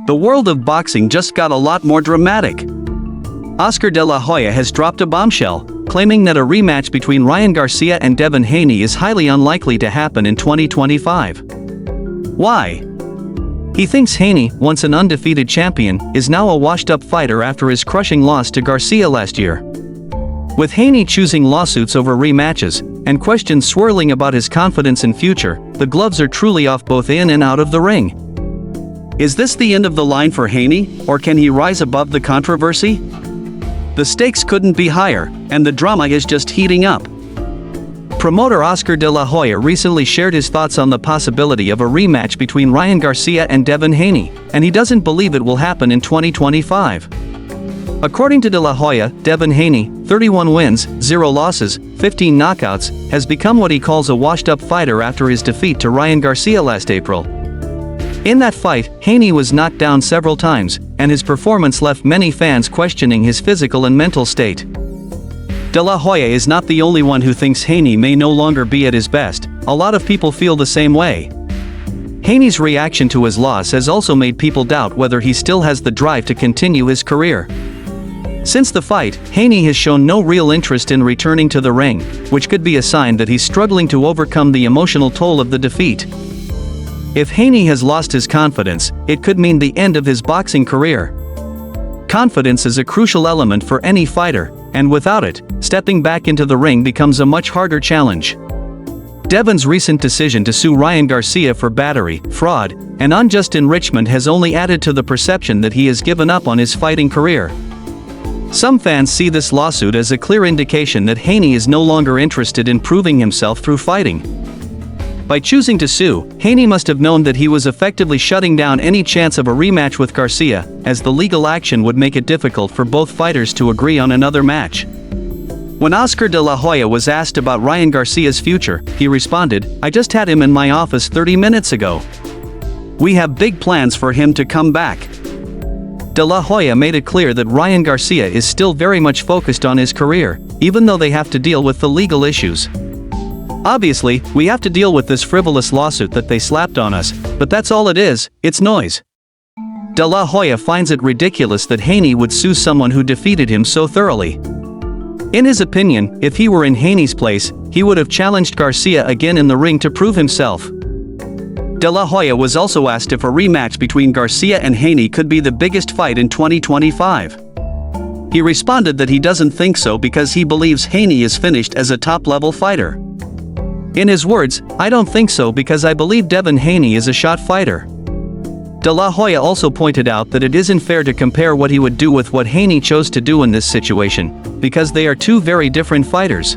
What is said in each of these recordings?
The world of boxing just got a lot more dramatic. Oscar De La Hoya has dropped a bombshell, claiming that a rematch between Ryan Garcia and Devin Haney is highly unlikely to happen in 2025. Why? He thinks Haney, once an undefeated champion, is now a washed-up fighter after his crushing loss to Garcia last year. With Haney choosing lawsuits over rematches, and questions swirling about his confidence in future, the gloves are truly off both in and out of the ring. Is this the end of the line for Haney, or can he rise above the controversy? The stakes couldn't be higher, and the drama is just heating up. Promoter Oscar De La Hoya recently shared his thoughts on the possibility of a rematch between Ryan Garcia and Devin Haney, and he doesn't believe it will happen in 2025. According to De La Hoya, Devin Haney, 31 wins, 0 losses, 15 knockouts, has become what he calls a washed-up fighter after his defeat to Ryan Garcia last April. In that fight, Haney was knocked down several times, and his performance left many fans questioning his physical and mental state. De La Hoya is not the only one who thinks Haney may no longer be at his best. A lot of people feel the same way. Haney's reaction to his loss has also made people doubt whether he still has the drive to continue his career. Since the fight, Haney has shown no real interest in returning to the ring, which could be a sign that he's struggling to overcome the emotional toll of the defeat. If Haney has lost his confidence, it could mean the end of his boxing career. Confidence is a crucial element for any fighter, and without it, stepping back into the ring becomes a much harder challenge. Devin's recent decision to sue Ryan Garcia for battery, fraud, and unjust enrichment has only added to the perception that he has given up on his fighting career. Some fans see this lawsuit as a clear indication that Haney is no longer interested in proving himself through fighting. By choosing to sue, Haney must have known that he was effectively shutting down any chance of a rematch with Garcia, as the legal action would make it difficult for both fighters to agree on another match. When Oscar De La Hoya was asked about Ryan Garcia's future, he responded, "I just had him in my office 30 minutes ago. We have big plans for him to come back." De La Hoya made it clear that Ryan Garcia is still very much focused on his career, even though they have to deal with the legal issues. "Obviously, we have to deal with this frivolous lawsuit that they slapped on us, but that's all it is, it's noise." De La Hoya finds it ridiculous that Haney would sue someone who defeated him so thoroughly. In his opinion, if he were in Haney's place, he would have challenged Garcia again in the ring to prove himself. De La Hoya was also asked if a rematch between Garcia and Haney could be the biggest fight in 2025. He responded that he doesn't think so because he believes Haney is finished as a top-level fighter. In his words, "I don't think so because I believe Devin Haney is a shot fighter." De La Hoya also pointed out that it isn't fair to compare what he would do with what Haney chose to do in this situation, because they are two very different fighters.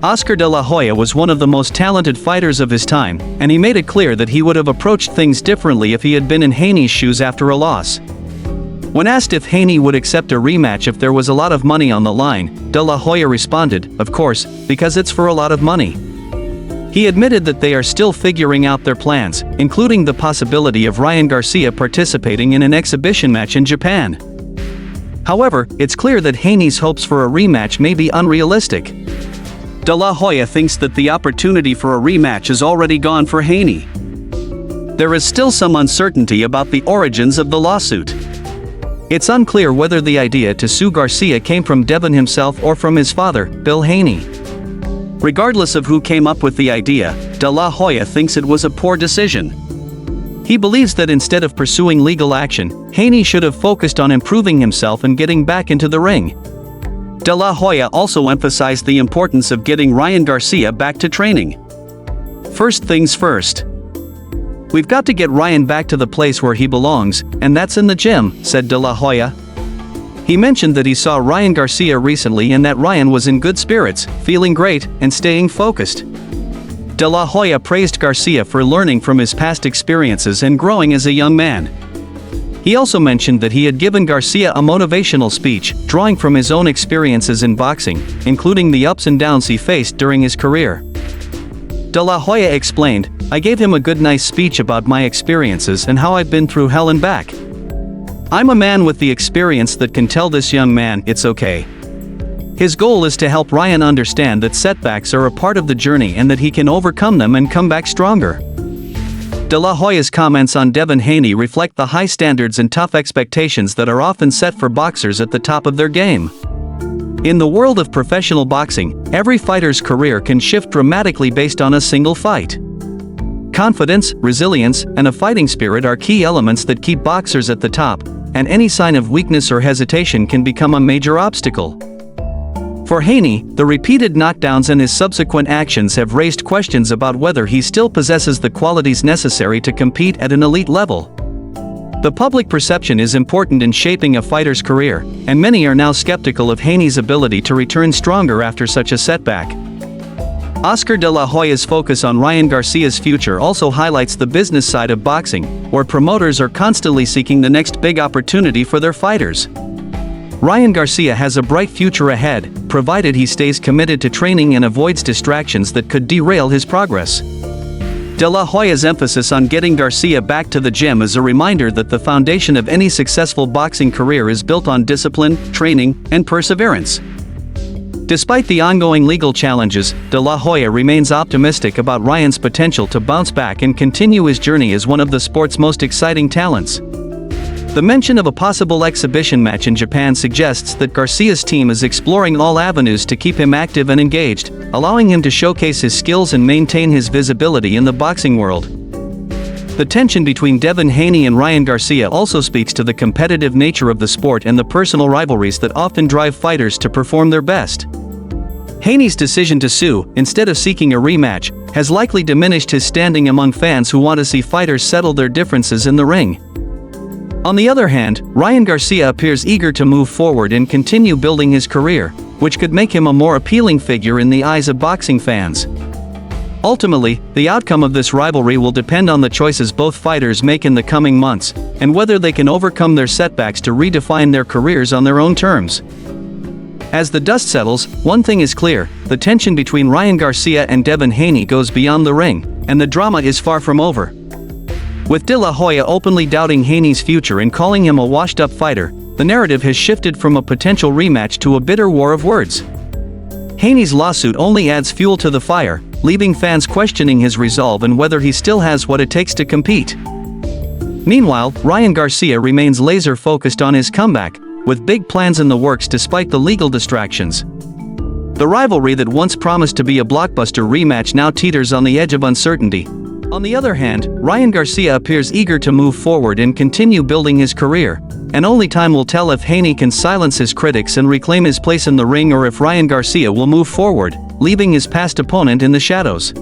Oscar De La Hoya was one of the most talented fighters of his time, and he made it clear that he would have approached things differently if he had been in Haney's shoes after a loss. When asked if Haney would accept a rematch if there was a lot of money on the line, De La Hoya responded, "Of course, because it's for a lot of money." He admitted that they are still figuring out their plans, including the possibility of Ryan Garcia participating in an exhibition match in Japan. However, it's clear that Haney's hopes for a rematch may be unrealistic. De La Hoya thinks that the opportunity for a rematch is already gone for Haney. There is still some uncertainty about the origins of the lawsuit. It's unclear whether the idea to sue Garcia came from Devin himself or from his father, Bill Haney. Regardless of who came up with the idea, De La Hoya thinks it was a poor decision. He believes that instead of pursuing legal action, Haney should have focused on improving himself and getting back into the ring. De La Hoya also emphasized the importance of getting Ryan Garcia back to training. "First things first. We've got to get Ryan back to the place where he belongs, and that's in the gym," said De La Hoya. He mentioned that he saw Ryan Garcia recently and that Ryan was in good spirits, feeling great, and staying focused. De La Hoya praised Garcia for learning from his past experiences and growing as a young man. He also mentioned that he had given Garcia a motivational speech, drawing from his own experiences in boxing, including the ups and downs he faced during his career. De La Hoya explained, "I gave him a good nice speech about my experiences and how I've been through hell and back. I'm a man with the experience that can tell this young man it's okay." His goal is to help Ryan understand that setbacks are a part of the journey and that he can overcome them and come back stronger. De La Hoya's comments on Devin Haney reflect the high standards and tough expectations that are often set for boxers at the top of their game. In the world of professional boxing, every fighter's career can shift dramatically based on a single fight. Confidence, resilience, and a fighting spirit are key elements that keep boxers at the top, and any sign of weakness or hesitation can become a major obstacle. For Haney, the repeated knockdowns and his subsequent actions have raised questions about whether he still possesses the qualities necessary to compete at an elite level. The public perception is important in shaping a fighter's career, and many are now skeptical of Haney's ability to return stronger after such a setback. Oscar De La Hoya's focus on Ryan Garcia's future also highlights the business side of boxing, where promoters are constantly seeking the next big opportunity for their fighters. Ryan Garcia has a bright future ahead, provided he stays committed to training and avoids distractions that could derail his progress. De La Hoya's emphasis on getting Garcia back to the gym is a reminder that the foundation of any successful boxing career is built on discipline, training, and perseverance. Despite the ongoing legal challenges, De La Hoya remains optimistic about Ryan's potential to bounce back and continue his journey as one of the sport's most exciting talents. The mention of a possible exhibition match in Japan suggests that Garcia's team is exploring all avenues to keep him active and engaged, allowing him to showcase his skills and maintain his visibility in the boxing world. The tension between Devin Haney and Ryan Garcia also speaks to the competitive nature of the sport and the personal rivalries that often drive fighters to perform their best. Haney's decision to sue, instead of seeking a rematch, has likely diminished his standing among fans who want to see fighters settle their differences in the ring. On the other hand, Ryan Garcia appears eager to move forward and continue building his career, which could make him a more appealing figure in the eyes of boxing fans. Ultimately, the outcome of this rivalry will depend on the choices both fighters make in the coming months, and whether they can overcome their setbacks to redefine their careers on their own terms. As the dust settles, one thing is clear: the tension between Ryan Garcia and Devin Haney goes beyond the ring, and the drama is far from over. With De La Hoya openly doubting Haney's future and calling him a washed-up fighter, the narrative has shifted from a potential rematch to a bitter war of words. Haney's lawsuit only adds fuel to the fire, leaving fans questioning his resolve and whether he still has what it takes to compete. Meanwhile, Ryan Garcia remains laser-focused on his comeback, with big plans in the works despite the legal distractions. The rivalry that once promised to be a blockbuster rematch now teeters on the edge of uncertainty. On the other hand, Ryan Garcia appears eager to move forward and continue building his career, and only time will tell if Haney can silence his critics and reclaim his place in the ring, or if Ryan Garcia will move forward, leaving his past opponent in the shadows.